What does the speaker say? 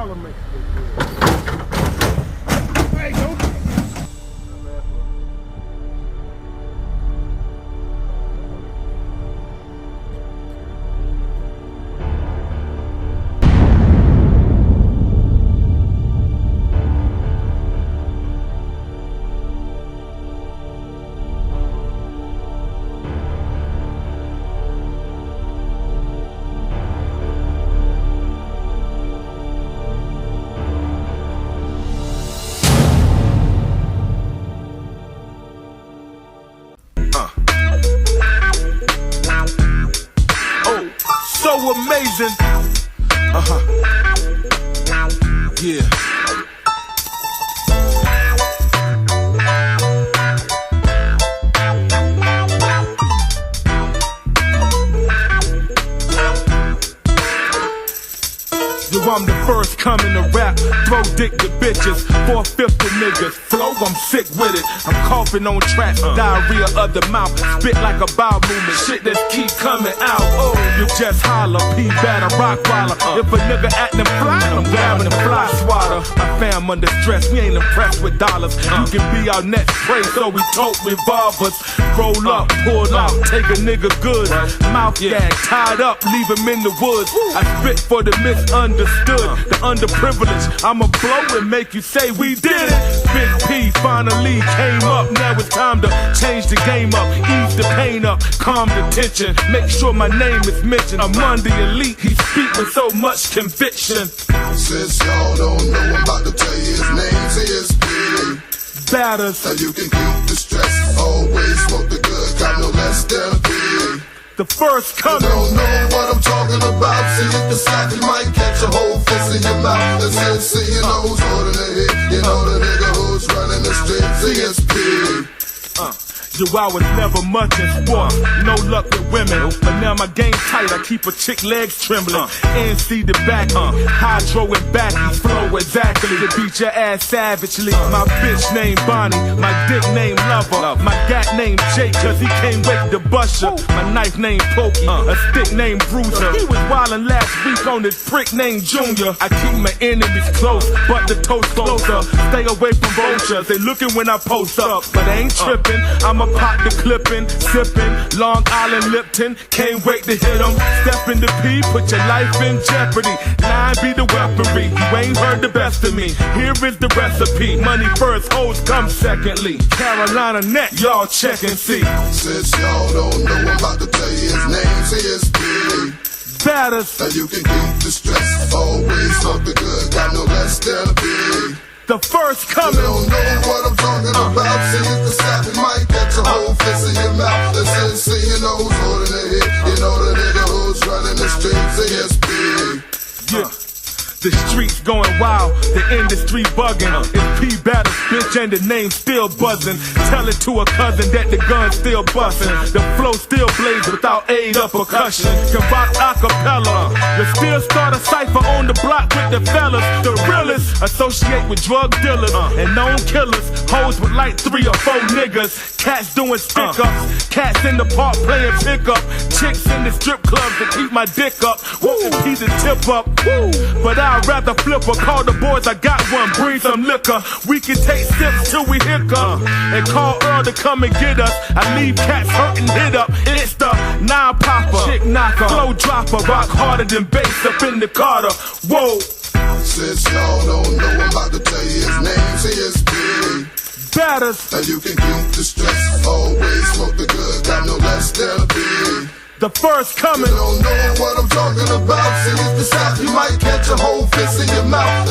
color makes it look good. Hey, don't. So amazing. Yeah. Yo, I'm the first coming to rap, throw dick to bitches, 450 niggas, flow, I'm sick with it. I'm coughing on tracks, diarrhea of the mouth, spit like a bowel movement, shit that keep coming out. Oh, you just holler, P-batter, rock waller. If a nigga acting fly, I'm grabbing the fly swatter. My fam under stress, we ain't impressed with dollars. You can be our next prey, so we tote revolvers. Roll up, pull out, take a nigga good. Mouth gag, tied up, leave him in the woods. I spit for the misunderstood, the underprivileged. I'ma blow and make you say we did it. Big P finally came up, now it's time to change the game up. Ease the pain up, calm the tension, make sure my name is mentioned. I'm on the elite, he speak with so much conviction. Since y'all don't know, I'm about to tell you his name's ESP. Batters, so you can keep the stress, always smoke the good, got no less than P. The first coming. You don't know what I'm talking about. See if the sack, you might catch a whole fist in your mouth. The sense, you know who's holding the hit. You know the nigga who's running the streets. ESP. Yo, I was never much in sport, no luck with women, but now my game tight, I keep a chick legs trembling, NC the back, hydro and backy, flow exactly, to beat your ass savagely. My bitch named Bonnie, my dick named Lover, my gat named Jake, cause he can't wait to bust ya. My knife named Pokey, a stick named Bruiser. He was wildin' last week on this prick named Junior. I keep my enemies close, but the toast closer. Stay away from vultures, they looking when I post up, but I ain't tripping. I'ma pop the clipping, sipping, Long Island Lipton. Can't wait to hit 'em. Step in the P, put your life in jeopardy. 9 be the weaponry. You ain't heard the best of me. Here is the recipe. Money first, hoes come secondly. Carolina net, y'all check and see. Since y'all don't know, I'm about to tell you his name's ESP. Batters, so you can keep the stress, always smoke the good, got no less than a P. The first coming. You don't know what I'm talking about. See if the sack, you might catch a whole fist in your mouth. The sense, you know who's holding the hit. You know the nigga who's running the streets. ESP. Yeah. The streets going wild, the industry bugging. It's P Batters, bitch, and the name still buzzing. Tell it to a cousin that the gun's still busting. The flow still blazes without aid or percussion. Can rock acapella. You still start a cipher on the block with the fellas. The realest associate with drug dealers and known killers. Hoes with like 3 or 4 niggas. Cats doing stick-ups. Cats in the park playing pickup. Chicks in the strip clubs to keep my dick up. Whooping P to tip up. Woo. But I'd rather flip or call the boys, I got one, bring some liquor. We can take sips till we hiccup. And call Earl to come and get us. I leave cats hurting, hit up. It's the 9 popper, chick knocker, flow dropper, rock harder than bass up in the Carter. Whoa. Since y'all don't know, I'm about to tell you his name's ESP. Batters, so you can keep the stress, always smoke the good, got no less than a P. The first coming. You don't know what I'm talking about. See if the sack, you might catch a whole fist in your mouth.